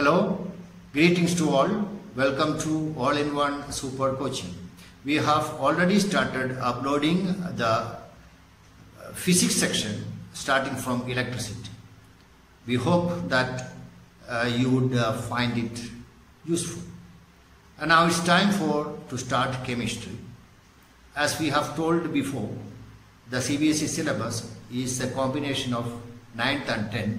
Hello, greetings to all. Welcome to All-in-One Super Coaching. We have already started uploading the physics section starting from electricity. We hope that you would find it useful. And now it's time to start chemistry. As we have told before, the CBSE syllabus is a combination of 9th and 10th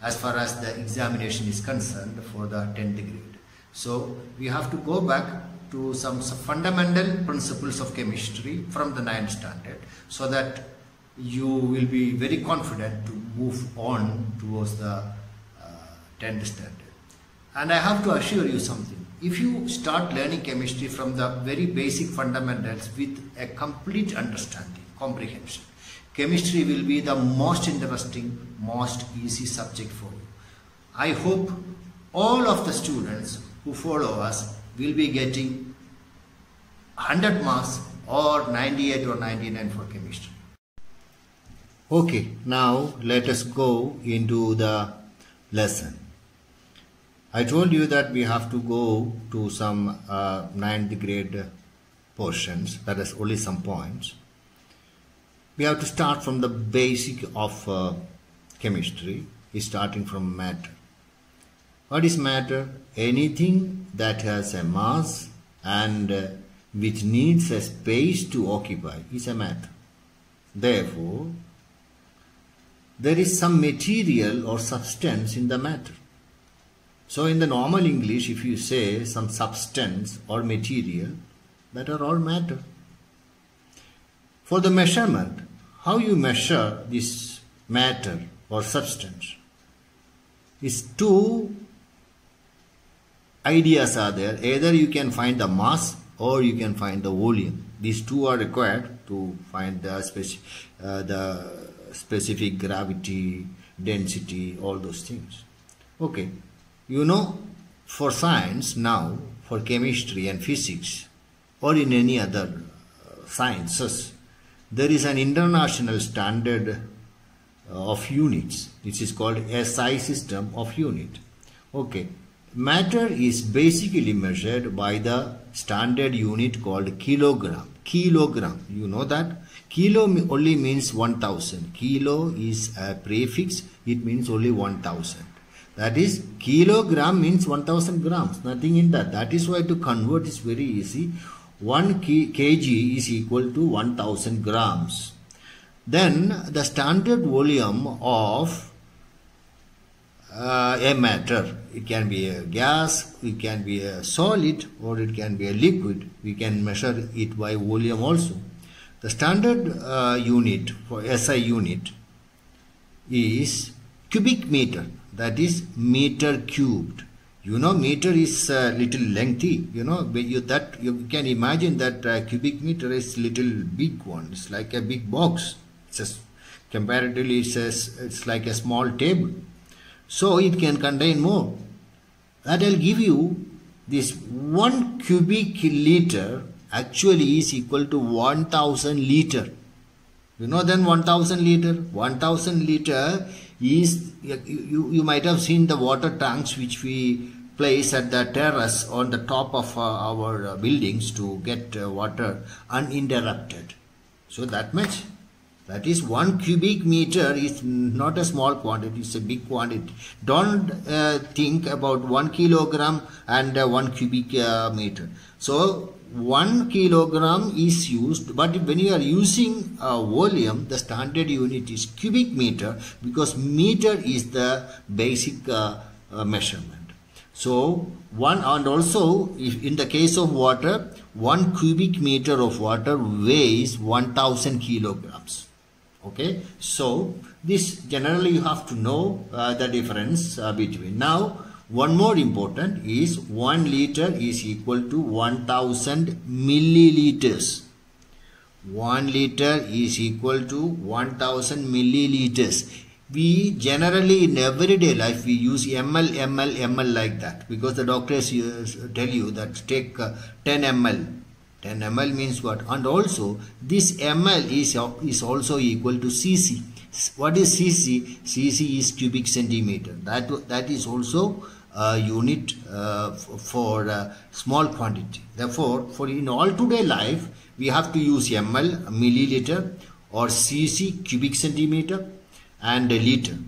as far as the examination is concerned for the 10th grade. So we have to go back to some fundamental principles of chemistry from the 9th standard so that you will be very confident to move on towards the 10th standard. And I have to assure you something. If you start learning chemistry from the very basic fundamentals with a complete understanding, comprehension, chemistry will be the most interesting, most easy subject for you. I hope all of the students who follow us will be getting 100 marks or 98 or 99 for chemistry. Okay, now let us go into the lesson. I told you that we have to go to some 9th grade portions, that is only some points. We have to start from the basic of chemistry, is starting from matter. What is matter? Anything that has a mass and which needs a space to occupy is a matter. Therefore, there is some material or substance in the matter. So in the normal English, if you say some substance or material, that are all matter. For the measurement, how you measure this matter or substance is two ideas are there. Either you can find the mass or you can find the volume. These two are required to find the specific gravity, density, all those things. Okay, you know, for science now, for chemistry and physics or in any other sciences, there is an international standard of units. This is called SI system of unit. Okay, matter is basically measured by the standard unit called kilogram. Kilogram, you know that? Kilo only means 1000. Kilo is a prefix, it means only 1000. That is, kilogram means 1000 grams, nothing in that. That is why to convert is very easy. 1 kg is equal to 1000 grams. Then the standard volume of a matter, it can be a gas, it can be a solid, or it can be a liquid. We can measure it by volume also. The standard unit for SI unit is cubic meter, that is meter cubed. You know, meter is little lengthy. You know, you can imagine that cubic meter is little big one. It's like a big box. Comparatively, it's like a small table. So it can contain more. That will give you this 1 cubic liter actually is equal to 1000 liter. You know, then 1000 liter. 1000 liter is, you might have seen the water tanks which we place at the terrace on the top of our buildings to get water uninterrupted. So that much. That is 1 cubic meter is not a small quantity, it's a big quantity. Don't think about 1 kilogram and 1 cubic meter. So 1 kilogram is used, but when you are using volume, the standard unit is cubic meter because meter is the basic measurement. So and also if in the case of water, 1 cubic meter of water weighs 1000 kilograms. Okay, so this generally you have to know the difference between. Now, one more important is 1 liter is equal to 1000 milliliters. 1 liter is equal to 1000 milliliters. We generally in everyday life we use ml like that because the doctors tell you that take 10 ml. 10 ml means what? And also this ml is also equal to cc. What is cc? Cc is cubic centimeter. That is also unit for small quantity. Therefore, for in all today life, we have to use ml, milliliter, or cc, cubic centimeter, and a liter.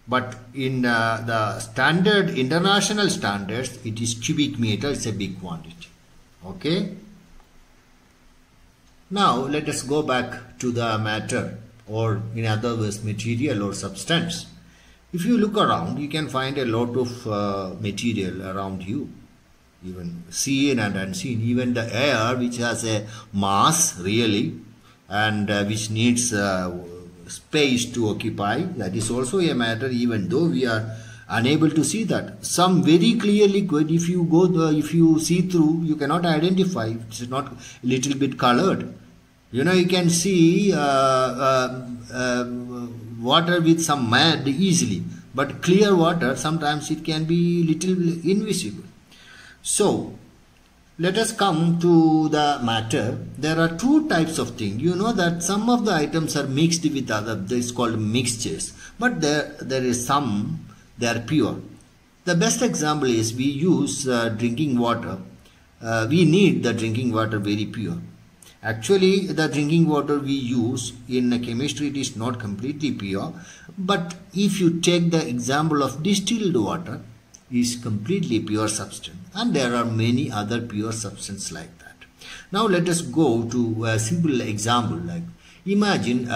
But in the standard international standards, it is cubic meter. It's a big quantity. Okay. Now let us go back to the matter, or in other words, material or substance. If you look around, you can find a lot of material around you, even seen and unseen. Even the air, which has a mass really, and which needs space to occupy, that is also a matter, even though we are unable to see that. Some very clear liquid, if you see through, you cannot identify. It's not a little bit colored. You know, you can see water with some mud easily, but clear water, sometimes it can be little invisible. So let us come to the matter. There are two types of things. You know that some of the items are mixed with other. This is called mixtures. But there is some, they are pure. The best example is we use drinking water. We need the drinking water very pure. Actually, the drinking water we use in chemistry, it is not completely pure. But if you take the example of distilled water, is completely pure substance, and there are many other pure substances like that. Now let us go to a simple example. Like imagine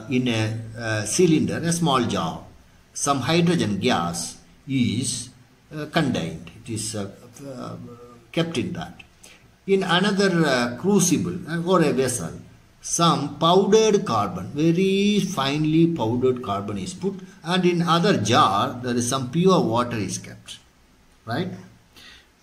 in a cylinder, a small jar, some hydrogen gas is contained. It is kept in that. In another crucible or a vessel, some powdered carbon, very finely powdered carbon is put, and in other jar there is some pure water is kept. Right?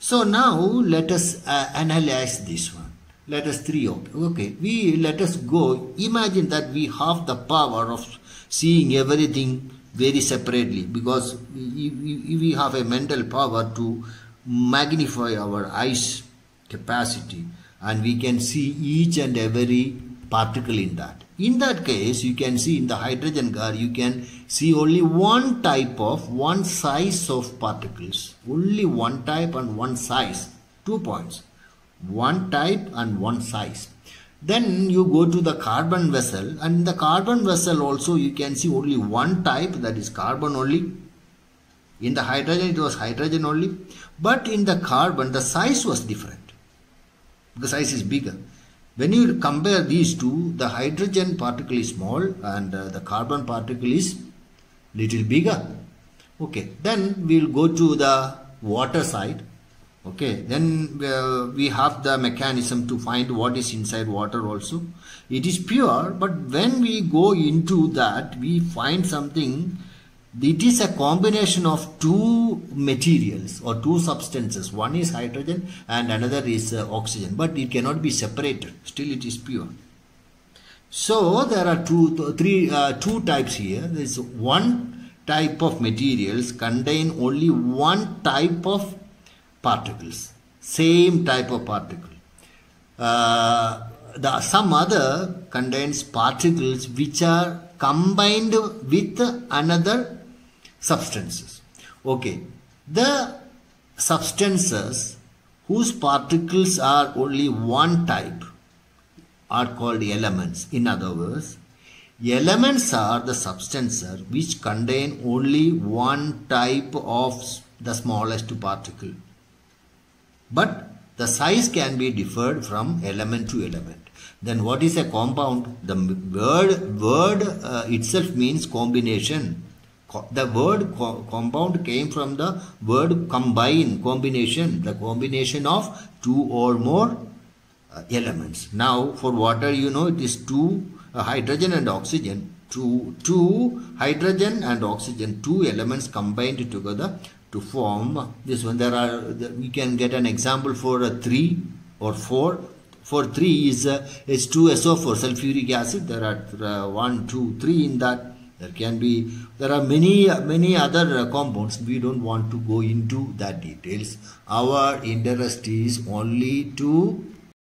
So now let us analyze this one. Let us let us go. Imagine that we have the power of seeing everything very separately, because we have a mental power to magnify our eyes capacity, and we can see each and every particle in that. In that case, you can see in the hydrogen gas, you can see only one type of, one size of particles. Only one type and one size. 2 points. One type and one size. Then you go to the carbon vessel, and in the carbon vessel also you can see only one type, that is carbon only. In the hydrogen, it was hydrogen only. But in the carbon, the size was different. The size is bigger. When you compare these two, the hydrogen particle is small and the carbon particle is little bigger. Okay, then we'll go to the water side. Okay, then we have the mechanism to find what is inside water also. It is pure, but when we go into that, we find something. It is a combination of two materials or two substances. One is hydrogen and another is oxygen, but it cannot be separated. Still it is pure. So there are two types here. There is one type of materials contain only one type of particles. Same type of particle. Some other contains particles which are combined with another substances. Okay, the substances whose particles are only one type are called elements. In other words, elements are the substances which contain only one type of the smallest particle, but the size can be differed from element to element. Then what is a compound? The word itself means combination. The word compound came from the word combine, combination, the combination of two or more elements. Now for water, you know, it is two hydrogen and oxygen, two hydrogen and oxygen, two elements combined together to form this one. We can get an example for 3 or 4. For 3 is H2SO4, sulfuric acid. There are 1, 2, 3 in that. There are many other compounds. We don't want to go into that details. Our interest is only to